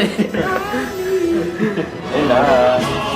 Hey, nah.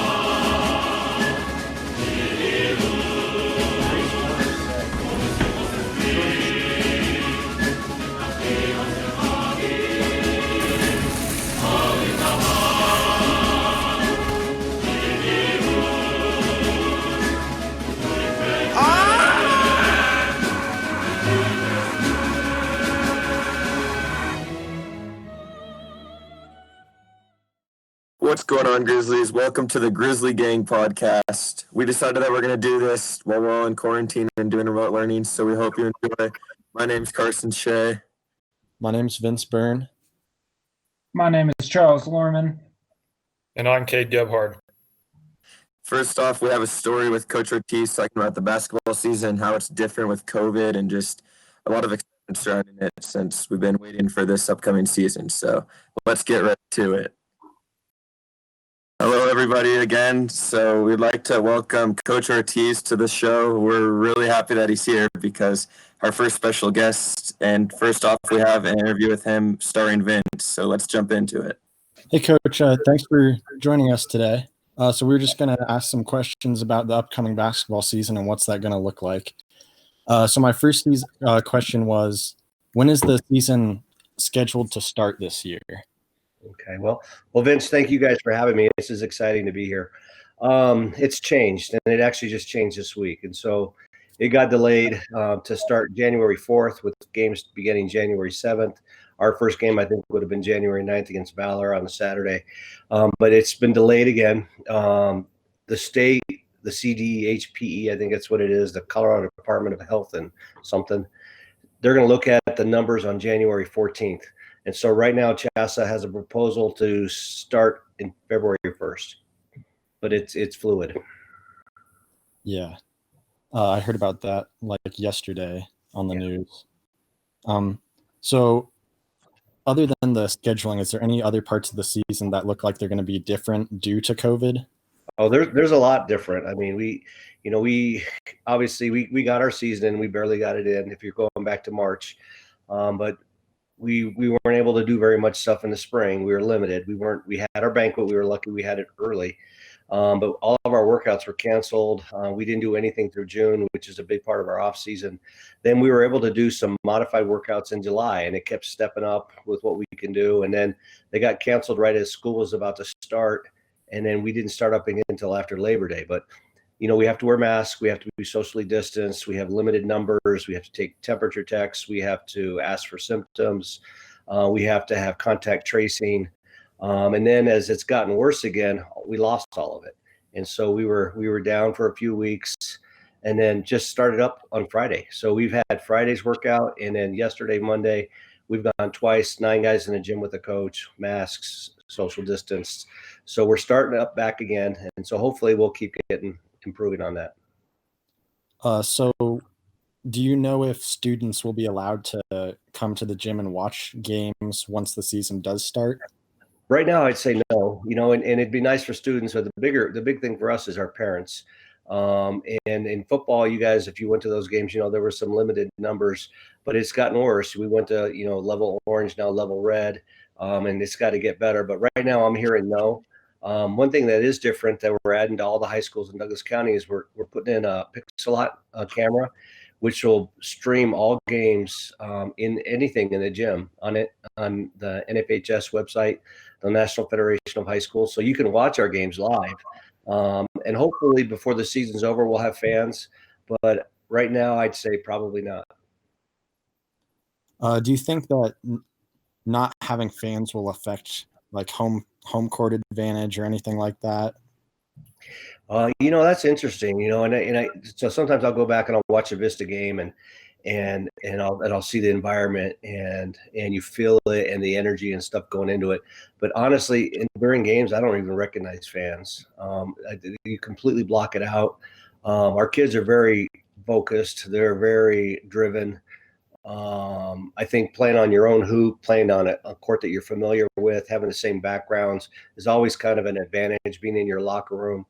What's going on, Grizzlies? Welcome to the Grizzly Gang podcast. We decided that we're going to do this while we're all in quarantine and doing remote learning, so we hope you enjoy. My name's Carson Shea. My name's Vince Byrne. My name is Charles Lorman. And I'm Cade Gebhard. First off, we have a story with Coach Ortiz talking about the basketball season, how it's different with COVID, and just a lot of excitement surrounding it since we've been waiting for this upcoming season. So let's get right to it. Hello, everybody, again. So we'd like to welcome Coach Ortiz to the show. We're really happy that he's here because our first special guest, and first off, we have an interview with him starring Vince. So let's jump into it. Hey, Coach. Thanks for joining us today. So we're just going to ask some questions about the upcoming basketball season and what's that going to look like. So my first question was, when is the season scheduled to start this year? Okay, well, Vince, thank you guys for having me. This is exciting to be here. It's changed, and it actually just changed this week. And so it got delayed to start January 4th with games beginning January 7th. Our first game, I think, would have been January 9th against Valor on a Saturday. But it's been delayed again. The state, the CDHPE, I think that's what it is, the Colorado Department of Health and something, they're going to look at the numbers on January 14th. And so right now, CHSA has a proposal to start in February 1st, but it's fluid. Yeah, I heard about that like yesterday on the news. So other than the scheduling, is there any other parts of the season that look like they're going to be different due to COVID? Oh, there's a lot different. I mean, we obviously we got our season and we barely got it in if you're going back to March, but we weren't able to do very much stuff in the spring. We were limited. We had our banquet. We were lucky we had it early. But all of our workouts were canceled. We didn't do anything through June, which is a big part of our off season. Then we were able to do some modified workouts in July, and it kept stepping up with what we can do. And then they got canceled right as school was about to start. And then we didn't start up again until after Labor Day. But we have to wear masks. We have to be socially distanced. We have limited numbers. We have to take temperature checks. We have to ask for symptoms. We have to have contact tracing. And then as it's gotten worse again, we lost all of it. And so we were down for a few weeks and then just started up on Friday. So we've had Friday's workout. And then yesterday, Monday, we've gone twice, 9 guys in the gym with a coach, masks, social distance. So we're starting up back again. And so hopefully we'll keep improving on that. So do you know if students will be allowed to come to the gym and watch games once the season does start? Right now, I'd say no, and it'd be nice for students. But the big thing for us is our parents. And in football, you guys, if you went to those games, there were some limited numbers, but it's gotten worse. We went to, level orange, now level red, and it's got to get better. But right now I'm hearing no. One thing that is different that we're adding to all the high schools in Douglas County is we're putting in a Pixelot camera, which will stream all games in anything in the gym on the NFHS website, the National Federation of High Schools. So you can watch our games live. And hopefully before the season's over, we'll have fans. But right now, I'd say probably not. Do you think that not having fans will affect like home court advantage or anything like that? That's interesting. So sometimes I'll go back and I'll watch a Vista game and I'll see the environment and you feel it and the energy and stuff going into it. But honestly, during games, I don't even recognize fans. You completely block it out. Our kids are very focused. They're very driven. I think playing on your own hoop, playing on a court that you're familiar with, having the same backgrounds is always kind of an advantage, being in your locker room.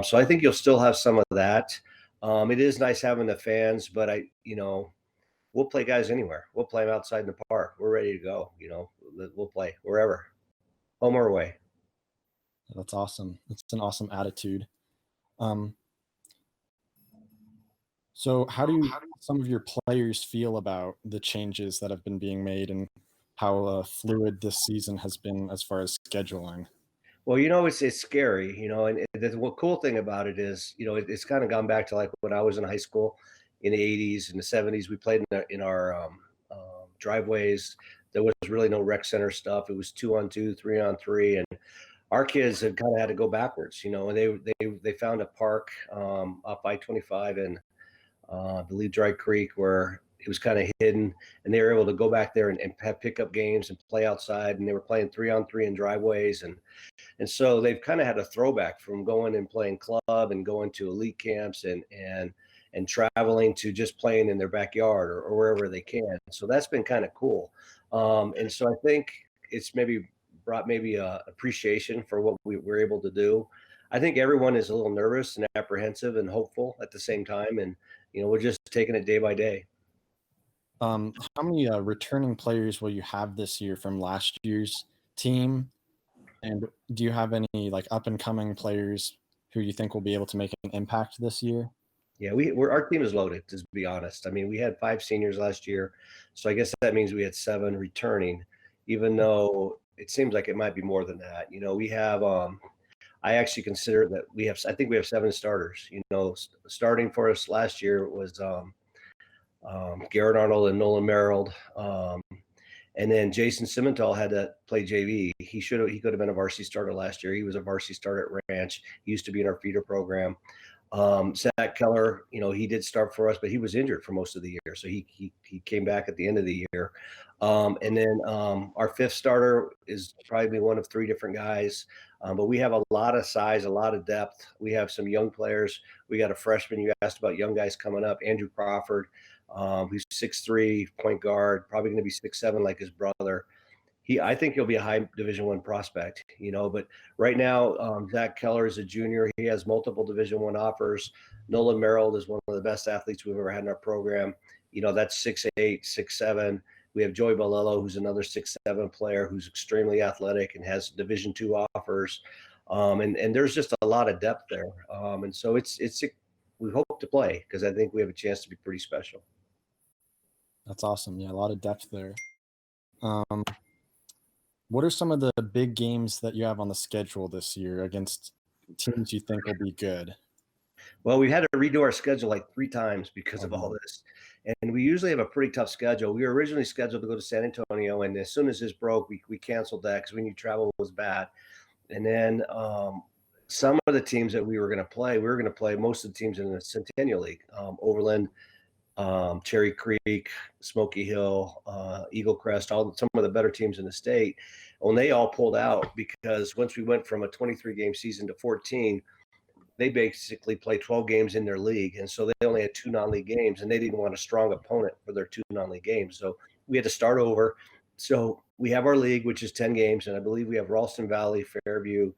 So I think you'll still have some of that. It is nice having the fans, but we'll play guys anywhere. We'll play them outside in the park. We're ready to go. We'll play wherever. home or away. That's awesome. That's an awesome attitude. So how do some of your players feel about the changes that have been being made and how fluid this season has been as far as scheduling? Well, it's scary, and the cool thing about it is, it's kind of gone back to like when I was in high school in the 80s and the 70s. We played in our driveways. There was really no rec center stuff. It was 2-on-2, 3-on-3, and our kids had kind of had to go backwards, and they found a park up I-25 and I believe Dry Creek, where it was kind of hidden, and they were able to go back there and have pickup games and play outside. And they were playing 3-on-3 in driveways, and so they've kind of had a throwback from going and playing club and going to elite camps and traveling to just playing in their backyard or wherever they can. So that's been kind of cool, and so I think it's maybe brought a appreciation for what we were able to do. I think everyone is a little nervous and apprehensive and hopeful at the same time, and we're just taking it day by day. How many returning players will you have this year from last year's team? And do you have any like up and coming players who you think will be able to make an impact this year? Yeah, our team is loaded, to be honest. I mean, we had 5 seniors last year, so I guess that means we had 7 returning, even though it seems like it might be more than that. We have I actually consider that I think we have 7 starters. Starting for us last year was Garrett Arnold and Nolan Merrill. And then Jason Simmental had to play JV. He could have been a varsity starter last year. He was a varsity starter at Ranch. He used to be in our feeder program. Zach Keller, he did start for us, but he was injured for most of the year. So he came back at the end of the year. And then our 5th starter is probably one of 3 different guys. But we have a lot of size, a lot of depth. We have some young players. We got a freshman. You asked about young guys coming up, Andrew Crawford. He's 6'3", point guard, probably going to be 6'7" like his brother. I think he'll be a high Division I prospect, but right now, Zach Keller is a junior. He has multiple Division I offers. Nolan Merrill is one of the best athletes we've ever had in our program. That's 6'8", 6'7". We have Joey Balello, who's another 6'7" player who's extremely athletic and has Division II offers. And there's just a lot of depth there. And so we hope to play because I think we have a chance to be pretty special. That's awesome. Yeah, a lot of depth there. What are some of the big games that you have on the schedule this year against teams you think will be good? Well, we had to redo our schedule like 3 times because of all this. And we usually have a pretty tough schedule. We were originally scheduled to go to San Antonio, and as soon as this broke, we canceled that because we knew travel was bad. And then some of the teams that we were going to play most of the teams in the Centennial League, Overland, Cherry Creek, Smoky Hill, Eagle Crest, some of the better teams in the state. When they all pulled out, because once we went from a 23-game season to 14, they basically play 12 games in their league. And so they only had 2 non-league games, and they didn't want a strong opponent for their 2 non-league games. So we had to start over. So we have our league, which is 10 games, and I believe we have Ralston Valley, Fairview,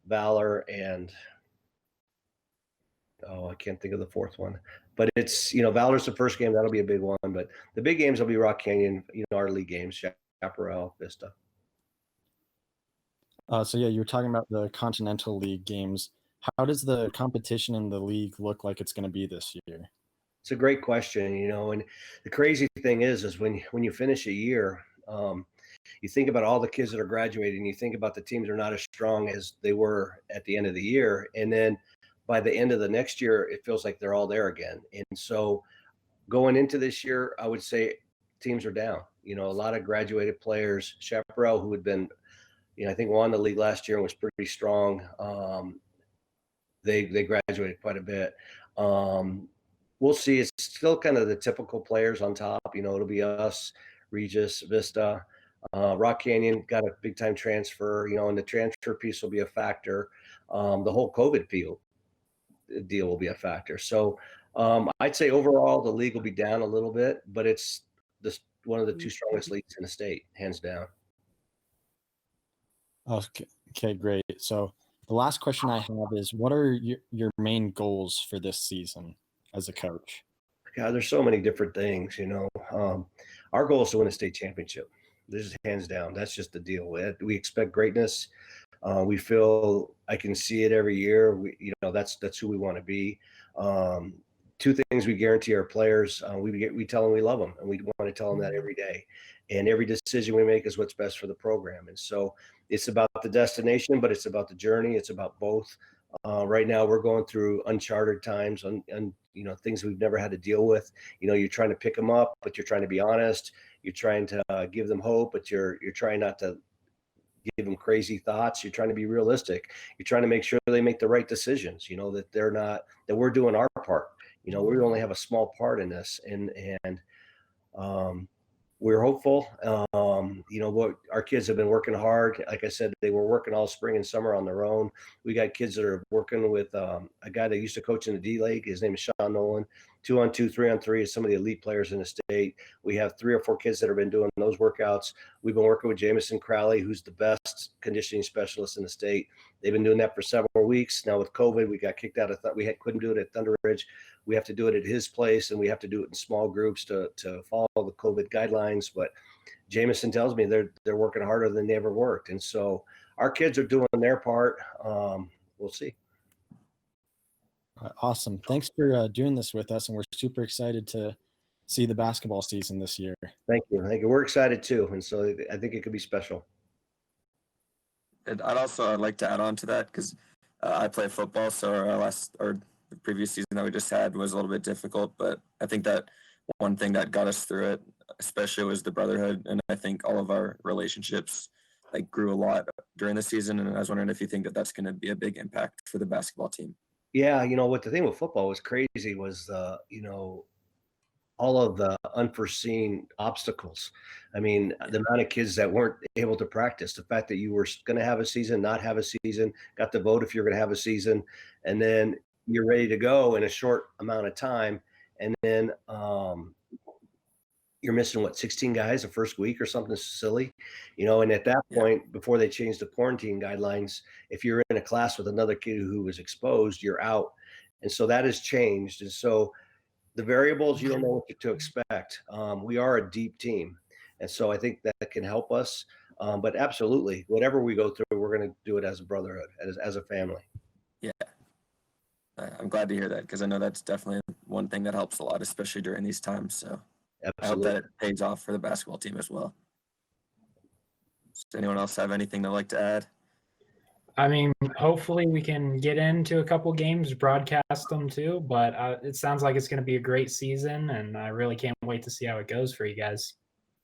Valor, and I can't think of the 4th one. But it's, Valor's the first game. That'll be a big one. But the big games will be Rock Canyon, our league games, Chaparral, Vista. So yeah, you were talking about the Continental League games. How does the competition in the league look like it's going to be this year? It's a great question, and the crazy thing is when you finish a year, you think about all the kids that are graduating, you think about the teams are not as strong as they were at the end of the year. And then by the end of the next year, it feels like they're all there again. And so going into this year, I would say teams are down. A lot of graduated players. Chaparral, who had been, I think won the league last year and was pretty strong. They graduated quite a bit. We'll see. It's still kind of the typical players on top. It'll be us, Regis, Vista. Rock Canyon got a big time transfer, and the transfer piece will be a factor. The whole COVID deal will be a factor. So I'd say overall the league will be down a little bit, but it's one of the 2 strongest leagues in the state, hands down. Okay, great. So the last question I have is, what are your main goals for this season as a coach? God, there's so many different things, Our goal is to win a state championship. This is hands down. That's just the deal. We expect greatness. We feel I can see it every year. That's who we want to be. Two things we guarantee our players. We tell them we love them, and we want to tell them that every day. And every decision we make is what's best for the program. And so it's about the destination, but it's about the journey. It's about both. Right now, we're going through uncharted times, and things we've never had to deal with. You're trying to pick them up, but you're trying to be honest. You're trying to give them hope, but you're trying not to give them crazy thoughts. You're trying to be realistic. You're trying to make sure they make the right decisions. That we're doing our part. We only have a small part in this, and we're hopeful. What our kids have been working hard. Like I said, they were working all spring and summer on their own. We got kids that are working with a guy that used to coach in the D League. His name is Sean Nolan. 2-on-2, 3-on-3 is some of the elite players in the state. We have 3 or 4 kids that have been doing those workouts. We've been working with Jamison Crowley, who's the best conditioning specialist in the state. They've been doing that for several weeks. Now with COVID, we got kicked out of couldn't do it at Thunder Ridge. We have to do it at his place, and we have to do it in small groups to follow the COVID guidelines. But Jamison tells me they're working harder than they ever worked. And so our kids are doing their part. We'll see. Awesome. Thanks for doing this with us, and we're super excited to see the basketball season this year. Thank you. We're excited too, and so I think it could be special. And I'd like to add on to that because I play football, so the previous season that we just had was a little bit difficult, but I think that one thing that got us through it, especially, was the brotherhood, and I think all of our relationships grew a lot during the season, and I was wondering if you think that that's going to be a big impact for the basketball team. Yeah, what the thing with football was crazy was all of the unforeseen obstacles. I mean, the amount of kids that weren't able to practice, the fact that you were going to have a season, not have a season, got to vote if you're going to have a season, and then you're ready to go in a short amount of time, and then you're missing 16 guys the first week or something silly, and at that point, before they changed the quarantine guidelines, if you're in a class with another kid who was exposed, you're out. And so that has changed. And so the variables, you don't know what to expect. We are a deep team. And so I think that can help us. But absolutely, whatever we go through, we're going to do it as a brotherhood, as a family. Yeah. I'm glad to hear that, because I know that's definitely one thing that helps a lot, especially during these times. So absolutely. I hope that it pays off for the basketball team as well. Does anyone else have anything they'd like to add? I mean, hopefully we can get into a couple games, broadcast them too, but it sounds like it's going to be a great season, and I really can't wait to see how it goes for you guys.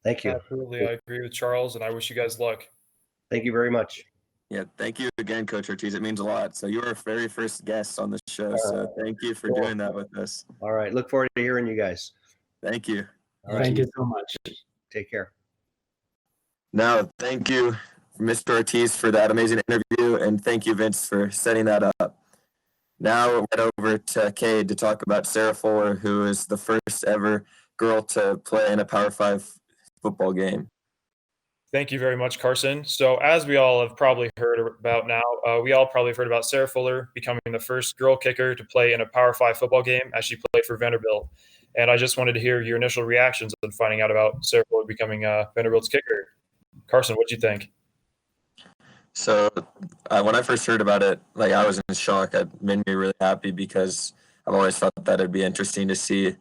Thank you. Absolutely. I agree with Charles, and I wish you guys luck. Thank you very much. Yeah, thank you again, Coach Ortiz. It means a lot. So you were our very first guest on the show, so thank you for doing that with us. All right. Look forward to hearing you guys. Thank you. All right. Thank you so much. Take care. Now, thank you, Mr. Ortiz, for that amazing interview, and thank you, Vince, for setting that up. Now we'll head over to Cade to talk about Sarah Fuller, who is the first ever girl to play in a Power 5 football game. Thank you very much, Carson. So as we all have probably heard about now, we all probably have heard about Sarah Fuller becoming the first girl kicker to play in a Power 5 football game as she played for Vanderbilt. And I just wanted to hear your initial reactions on finding out about Sarah Fuller becoming Vanderbilt's kicker. Carson, what do you think? So when I first heard about it, I was in shock. It made me really happy because I've always thought that it'd be interesting to see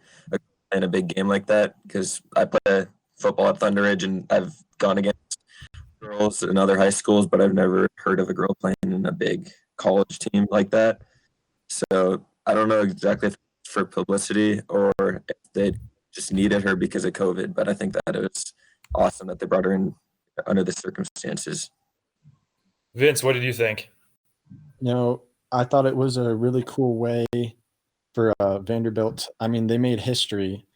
in a big game like that, because I play football at Thunder Ridge and I've gone against girls in other high schools, but I've never heard of a girl playing in a big college team like that. So I don't know exactly if it's for publicity or if they just needed her because of COVID, but I think that it was awesome that they brought her in under the circumstances. Vince, what did you think? I thought it was a really cool way for Vanderbilt. I mean, they made history,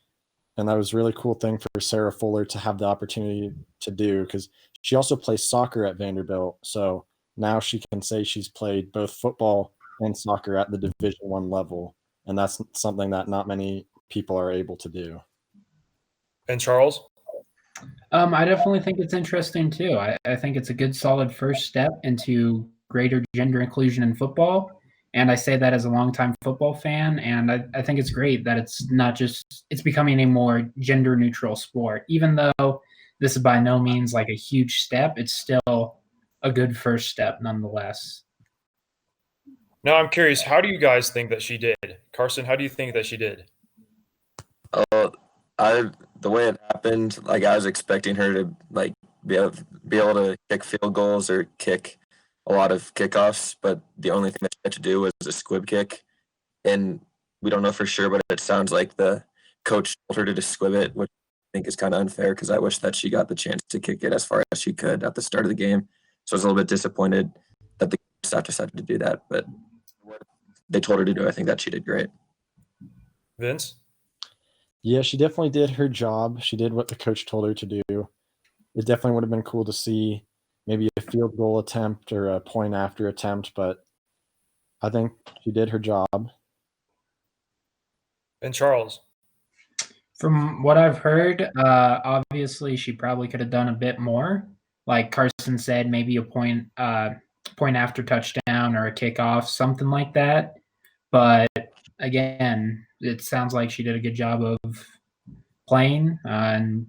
and that was a really cool thing for Sarah Fuller to have the opportunity to do, because she also plays soccer at Vanderbilt. So now she can say she's played both football and soccer at the Division I level, and that's something that not many people are able to do. And Charles? I definitely think it's interesting too. I think it's a good, solid first step into greater gender inclusion in football. And I say that as a longtime football fan. And I think it's great that it's becoming a more gender neutral sport, even though this is by no means like a huge step. It's still a good first step nonetheless. Now, I'm curious, how do you guys think that she did? Carson, how do you think that she did? The way it happened, like I was expecting her to like be able to kick field goals or kick a lot of kickoffs, but the only thing that she had to do was a squib kick, and we don't know for sure, but it sounds like the coach told her to just squib it, which I think is kind of unfair because I wish that she got the chance to kick it as far as she could at the start of the game. So I was a little bit disappointed that the staff decided to do that, but what they told her to do, I think that she did great. Vince? Yeah, she definitely did her job. She did what the coach told her to do. It definitely would have been cool to see maybe a field goal attempt or a point after attempt, but I think she did her job. And Charles? From what I've heard, obviously she probably could have done a bit more. Like Carson said, maybe a point after touchdown or a kickoff, something like that. But again, it sounds like she did a good job of playing, and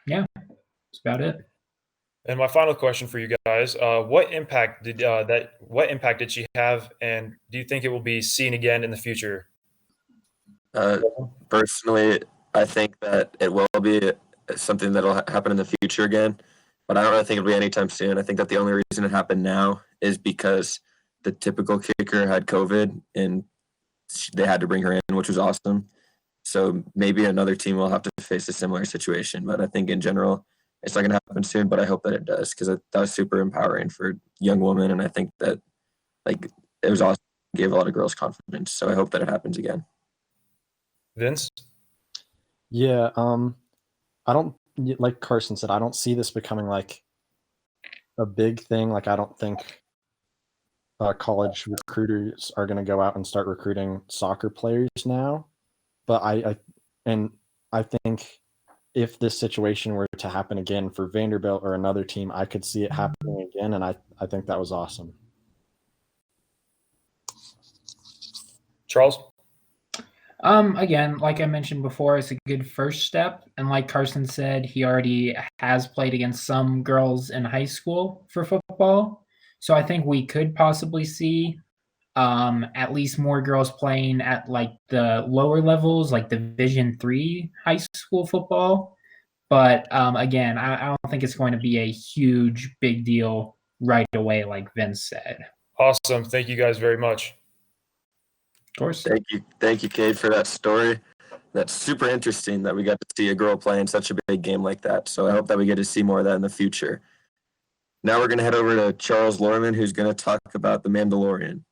yeah, that's about it. And my final question for you guys: what impact did she have, and do you think it will be seen again in the future? Personally, I think that it will be something that'll happen in the future again, but I don't really think it'll be anytime soon. I think that the only reason it happened now is because the typical kicker had COVID and they had to bring her in, which was awesome. So maybe another team will have to face a similar situation, but I think in general, it's not going to happen soon, but I hope that it does because that was super empowering for young women, and I think that like it was awesome. It gave a lot of girls confidence, so I hope that it happens again. Vince? Yeah, I don't, like Carson said, I don't see this becoming like a big thing. Like I don't think college recruiters are going to go out and start recruiting soccer players now. But I think if this situation were to happen again for Vanderbilt or another team, I could see it happening again, and I think that was awesome. Charles? Again, like I mentioned before, it's a good first step. And like Carson said, he already has played against some girls in high school for football. So I think we could possibly see at least more girls playing at like the lower levels, like Division III high school football. But again, I don't think it's going to be a huge, big deal right away, like Vince said. Awesome. Thank you guys very much. Of course. Thank you, Cade, for that story. That's super interesting that we got to see a girl play in such a big game like that. So I hope that we get to see more of that in the future. Now we're going to head over to Charles Lorman, who's going to talk about The Mandalorian.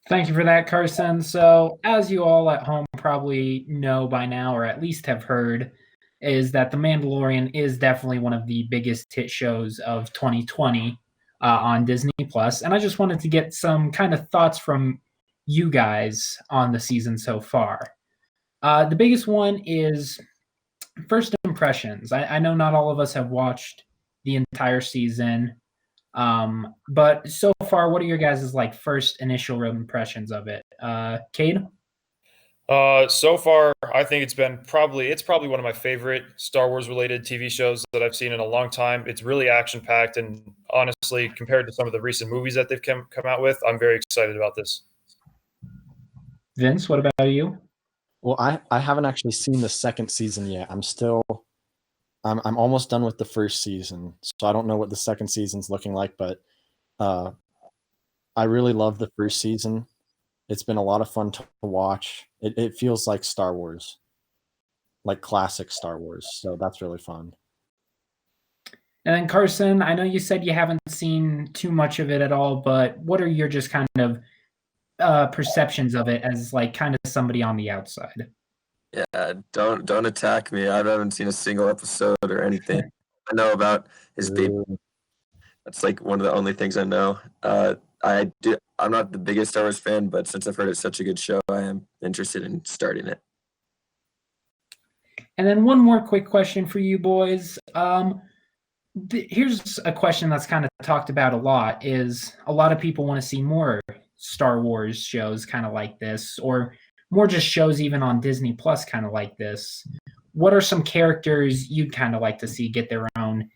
Thank you for that, Carson. So, as you all at home probably know by now, or at least have heard, is that The Mandalorian is definitely one of the biggest hit shows of 2020 on Disney Plus. And I just wanted to get some kind of thoughts from you guys on the season so far. The biggest one is first impressions. I know not all of us have watched the entire season. But so far, what are your guys' like first initial impressions of it? Cade? So far, I think it's probably one of my favorite Star Wars related TV shows that I've seen in a long time. It's really action packed, and honestly, compared to some of the recent movies that they've come out with, I'm very excited about this. Vince, what about you? Well, I haven't actually seen the second season yet. I'm almost done with the first season, so I don't know what the second season's looking like, but I really love the first season. It's been a lot of fun to watch. It feels like Star Wars, like classic Star Wars, so that's really fun. And then Carson, I know you said you haven't seen too much of it at all, but what are your just kind of perceptions of it as like kind of somebody on the outside? Yeah, don't attack me. I haven't seen a single episode or anything. I know about his baby. That's like one of the only things I know. I'm not the biggest Star Wars fan, but since I've heard it's such a good show, I am interested in starting it. And then one more quick question for you boys. Here's a question that's kind of talked about a lot is a lot of people want to see more Star Wars shows kind of like this, or more just shows even on Disney Plus kind of like this. what are some characters you'd kind of like to see get their own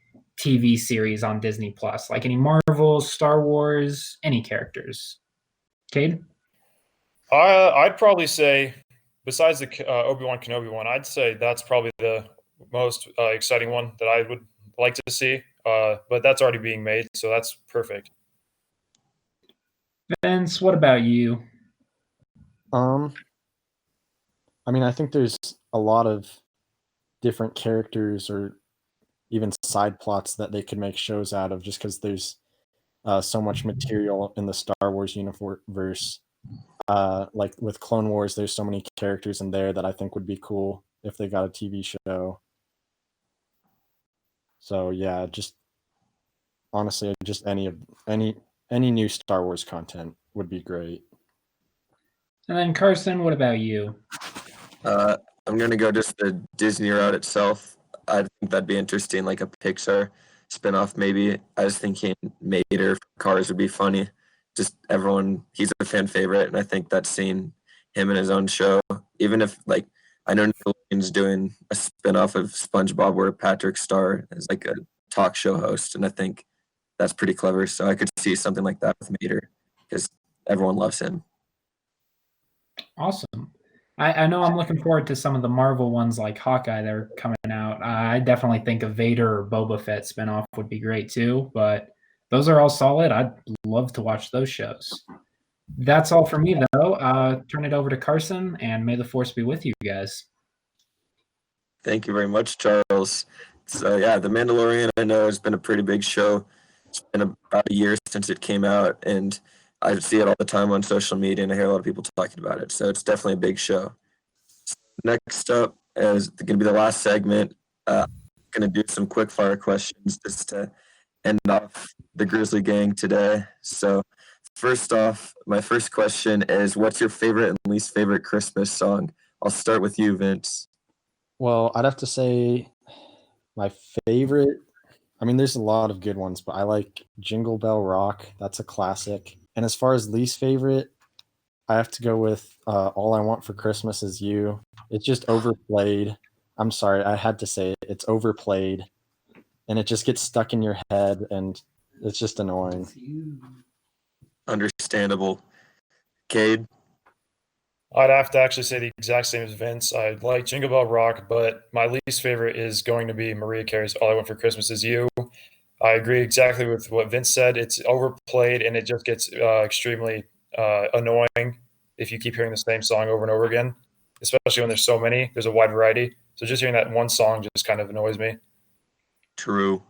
TV series on Disney Plus? Like any Marvel, Star Wars, any characters? Cade? I'd probably say, besides the Obi-Wan Kenobi one, I'd say that's probably the most exciting one that I would like to see. But that's already being made, so that's perfect. Vince, what about you? I mean, I think there's a lot of different characters or even side plots that they could make shows out of just because there's so much material in the Star Wars universe. Like with Clone Wars, there's so many characters in there that I think would be cool if they got a TV show. So yeah, just honestly, just any new Star Wars content would be great. And then Carson, what about you? I'm gonna go just the Disney route itself. I think that'd be interesting, like a Pixar spinoff maybe. I was thinking Mater for Cars would be funny. Just everyone, he's a fan favorite, and I think that seeing him in his own show, even if like I know Nickelodeon's doing a spinoff of SpongeBob where Patrick Star is like a talk show host, and I think that's pretty clever. So I could see something like that with Mater because everyone loves him. Awesome. I know I'm looking forward to some of the Marvel ones like Hawkeye that are coming out. I definitely think a Vader or Boba Fett spinoff would be great too, but those are all solid. I'd love to watch those shows. That's all for me, though. Turn it over to Carson, and may the force be with you guys. Thank you very much, Charles. So yeah, The Mandalorian I know has been a pretty big show. It's been about a year since it came out, and I see it all the time on social media, and I hear a lot of people talking about it. So it's definitely a big show. So next up is going to be the last segment. I'm going to do some quick fire questions just to end off the Grizzly gang today. So first off, my first question is, what's your favorite and least favorite Christmas song? I'll start with you, Vince. Well, I'd have to say my favorite. I mean, there's a lot of good ones, but I like Jingle Bell Rock. That's a classic. And as far as least favorite, I have to go with All I Want for Christmas Is You. It's just overplayed. I'm sorry, I had to say it. It's overplayed, and it just gets stuck in your head, and it's just annoying. Understandable. Cade? I'd have to actually say the exact same as Vince. I like Jingle Bell Rock, but my least favorite is going to be Mariah Carey's All I Want for Christmas Is You. I agree exactly with what Vince said. It's overplayed, and it just gets extremely annoying if you keep hearing the same song over and over again, especially when there's so many. There's a wide variety. So just hearing that one song just kind of annoys me. True.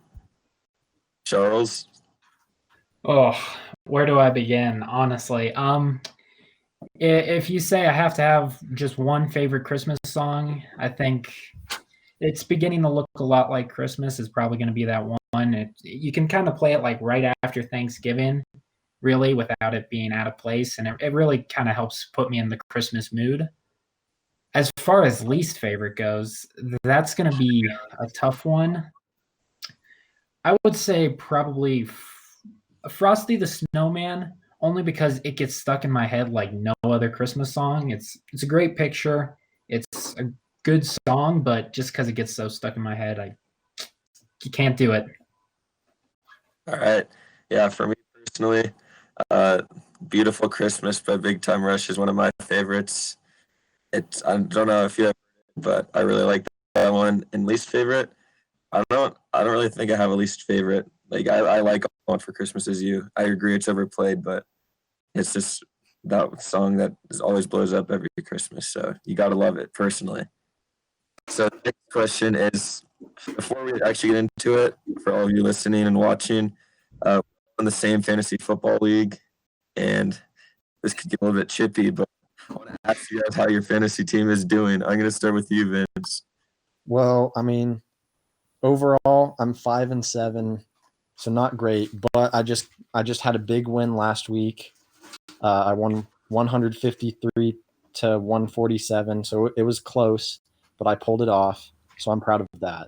Charles? Oh, where do I begin? Honestly, if you say I have to have just one favorite Christmas song, I think it's beginning to look a lot like Christmas is probably going to be that one. You can kind of play it like right after Thanksgiving, really, without it being out of place, and it really kind of helps put me in the Christmas mood. As far as least favorite goes, that's going to be a tough one. I would say probably Frosty the Snowman, only because it gets stuck in my head like no other Christmas song. It's a great picture. It's a good song, but just because it gets so stuck in my head, you can't do it. All right. Yeah, for me personally, Beautiful Christmas by Big Time Rush is one of my favorites. I don't know if you have heard it, but I really like that one. And least favorite, I don't really think I have a least favorite. Like I like All I Want for Christmas Is You. I agree it's overplayed, but it's just that song that always blows up every Christmas. So you gotta love it personally. So the next question is, before we actually get into it, for all of you listening and watching, we're in the same fantasy football league, and this could get a little bit chippy, but I want to ask you guys how your fantasy team is doing. I'm going to start with you, Vince. Well, I mean, overall, I'm 5-7, so not great. But I just had a big win last week. I won 153 to 147, so it was close, but I pulled it off. So I'm proud of that,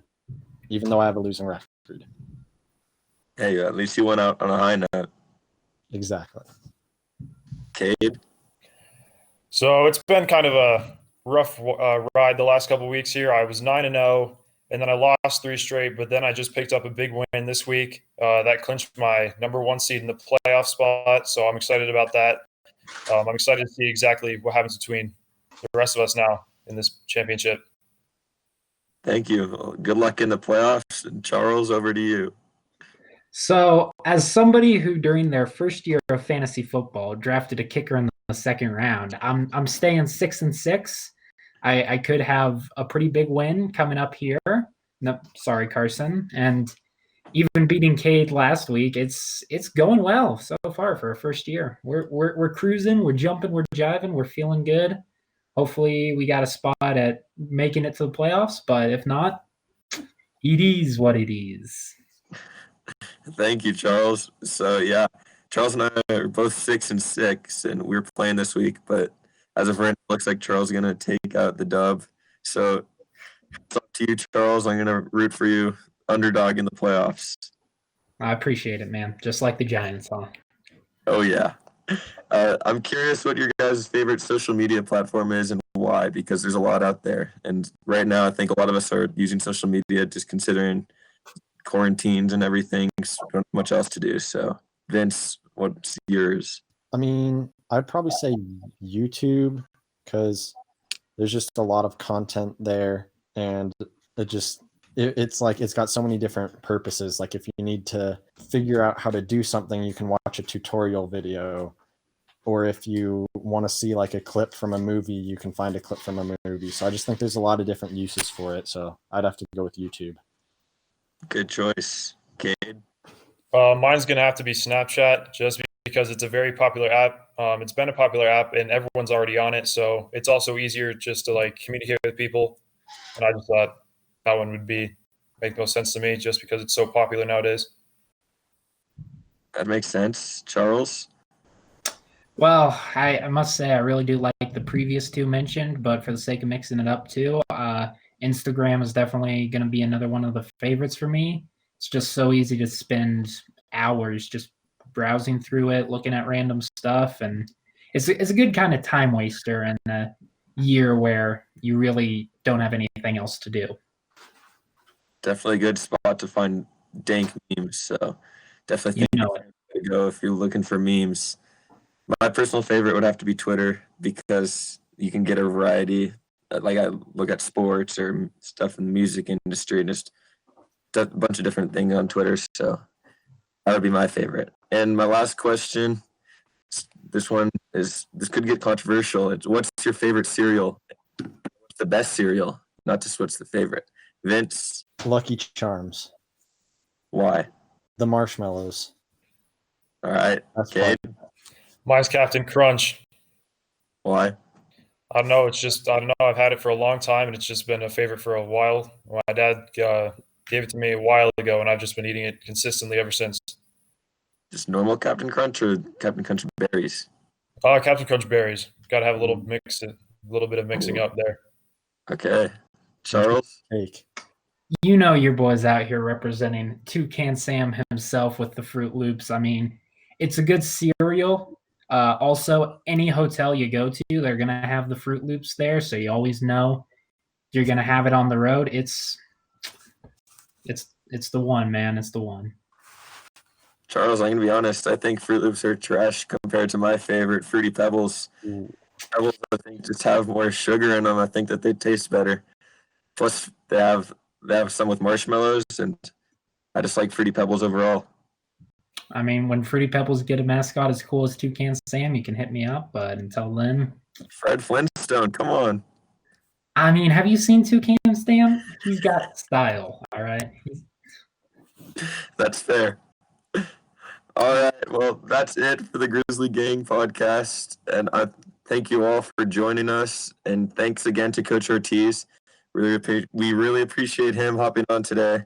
even though I have a losing record. Hey, at least you went out on a high note. Exactly. Cade? So it's been kind of a rough ride the last couple of weeks here. I was 9-0, and then I lost 3 straight. But then I just picked up a big win this week that clinched my #1 seed in the playoff spot. So I'm excited about that. I'm excited to see exactly what happens between the rest of us now in this championship. Thank you. Well, good luck in the playoffs. And Charles, over to you. So, as somebody who during their first year of fantasy football drafted a kicker in the second round, I'm staying 6-6. I could have a pretty big win coming up here. No, sorry, Carson. And even beating Cade last week, it's going well so far for a first year. We're cruising, we're jumping, we're jiving, we're feeling good. Hopefully, we got a spot at making it to the playoffs. But if not, it is what it is. Thank you, Charles. So yeah, Charles and I are both 6-6, and we're playing this week. But as of right now, it looks like Charles is gonna take out the dub. So it's up to you, Charles. I'm gonna root for you, underdog in the playoffs. I appreciate it, man. Just like the Giants, huh? Oh yeah. I'm curious what your guys' favorite social media platform is and why, because there's a lot out there. And right now, I think a lot of us are using social media just considering quarantines and everything. So we don't have much else to do. So, Vince, what's yours? I mean, I'd probably say YouTube because there's just a lot of content there, and it's like it's got so many different purposes. Like if you need to figure out how to do something, you can watch a tutorial video, or if you want to see like a clip from a movie, you can find a clip from a movie. So I just think there's a lot of different uses for it. So I'd have to go with YouTube. Good choice, Cade. Mine's going to have to be Snapchat just because it's a very popular app. It's been a popular app and everyone's already on it. So it's also easier just to like communicate with people. And I just thought that one would make most sense to me just because it's so popular nowadays. That makes sense. Charles? Well, I must say I really do like the previous two mentioned, but for the sake of mixing it up too, Instagram is definitely going to be another one of the favorites for me. It's just so easy to spend hours just browsing through it, looking at random stuff, and it's a good kind of time waster in a year where you really don't have anything else to do. Definitely a good spot to find dank memes. So definitely think You know it. to go if you're looking for memes. My personal favorite would have to be Twitter because you can get a variety. Like I look at sports or stuff in the music industry and just a bunch of different things on Twitter. So that would be my favorite. And my last question, this could get controversial. It's what's your favorite cereal? What's the best cereal? Not just what's the favorite. Vince, Lucky Charms, why? the marshmallows. All right. That's Cade, Mine's Captain Crunch. why? I don't know. I don't know. I've had it for a long time and it's just been a favorite for a while. My dad gave it to me a while ago and I've just been eating it consistently ever since. Just normal Captain Crunch or Captain Crunch berries? Captain Crunch berries. Got to have a little bit of mixing up there. Okay. Charles? Cake. You know your boy's out here representing Toucan Sam himself with the Fruit Loops. I mean, it's a good cereal. Also, any hotel you go to, they're going to have the Fruit Loops there, so you always know you're going to have it on the road. It's the one, man. It's the one. Charles, I'm going to be honest. I think Fruit Loops are trash compared to my favorite, Fruity Pebbles. Pebbles, I think, just have more sugar in them. I think that they taste better. Plus, they have some with marshmallows, and I just like Fruity Pebbles overall. I mean, when Fruity Pebbles get a mascot as cool as Toucan Sam, you can hit me up. But until then, Fred Flintstone, come on. I mean, have you seen Toucan Sam? He's got style, all right? That's fair. All right, well, that's it for the Grizzly Gang podcast, and I thank you all for joining us, and thanks again to Coach Ortiz. We really appreciate him hopping on today,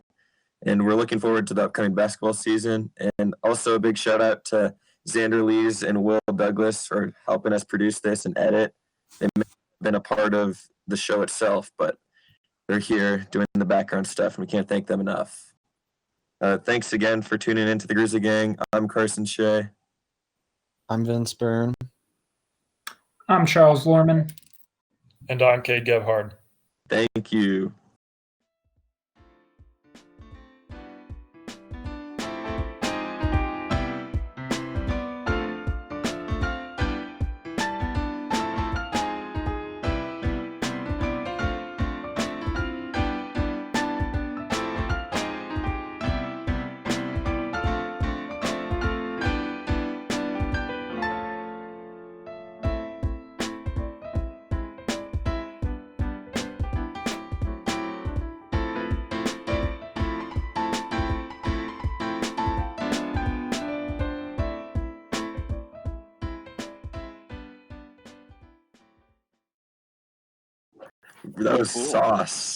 and we're looking forward to the upcoming basketball season. And also a big shout out to Xander Lees and Will Douglas for helping us produce this and edit. They may have been a part of the show itself, but they're here doing the background stuff, and we can't thank them enough. Thanks again for tuning into the Grizzly Gang. I'm Carson Shea. I'm Vince Byrne. I'm Charles Lorman. And I'm Cade Gebhard. Thank you. That was Cool. sauce.